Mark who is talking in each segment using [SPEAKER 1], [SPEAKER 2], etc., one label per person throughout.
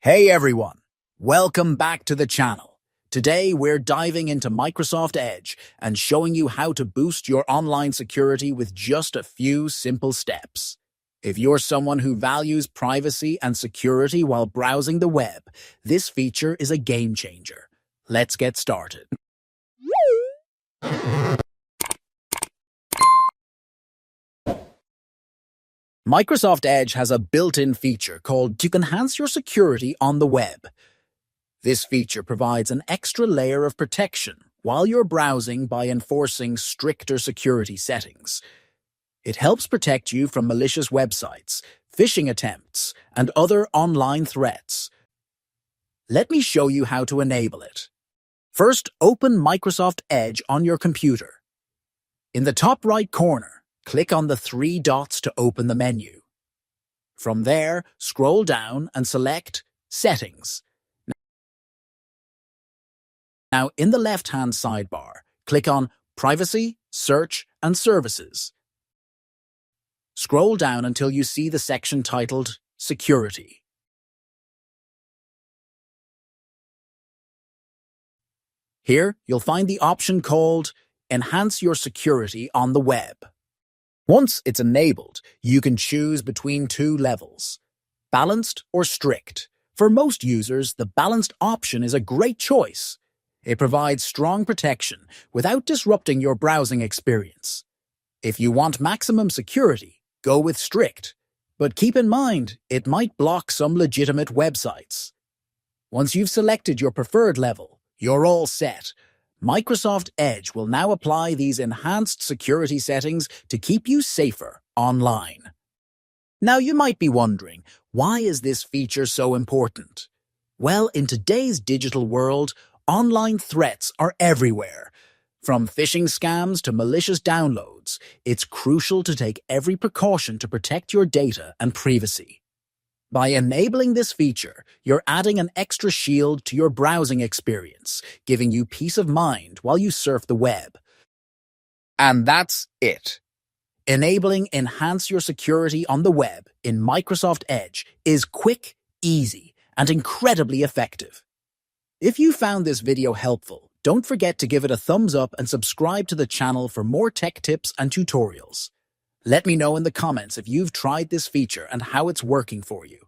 [SPEAKER 1] Hey everyone, welcome back to the channel. Today we're diving into Microsoft Edge and showing you how to boost your online security with just a few simple steps. If you're someone who values privacy and security while browsing the web, this feature is a game changer. Let's get started. Microsoft Edge has a built-in feature called to enhance your security on the web. This feature provides an extra layer of protection while you're browsing by enforcing stricter security settings. It helps protect you from malicious websites, phishing attempts, and other online threats. Let me show you how to enable it. First, open Microsoft Edge on your computer. In the top right corner, click on the three dots to open the menu. From there, scroll down and select Settings. Now, in the left-hand sidebar, click on Privacy, Search, and Services. Scroll down until you see the section titled Security. Here, you'll find the option called Enhance Your Security on the Web. Once it's enabled, you can choose between two levels, Balanced or Strict. For most users, the Balanced option is a great choice. It provides strong protection without disrupting your browsing experience. If you want maximum security, go with Strict, but keep in mind it might block some legitimate websites. Once you've selected your preferred level, you're all set. Microsoft Edge will now apply these enhanced security settings to keep you safer online. Now you might be wondering, why is this feature so important? Well, in today's digital world, online threats are everywhere. From phishing scams to malicious downloads, it's crucial to take every precaution to protect your data and privacy. By enabling this feature, you're adding an extra shield to your browsing experience, giving you peace of mind while you surf the web. And that's it. Enabling Enhance Your Security on the web in Microsoft Edge is quick, easy, and incredibly effective. If you found this video helpful, don't forget to give it a thumbs up and subscribe to the channel for more tech tips and tutorials. Let me know in the comments if you've tried this feature and how it's working for you.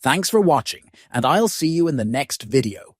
[SPEAKER 1] Thanks for watching, and I'll see you in the next video.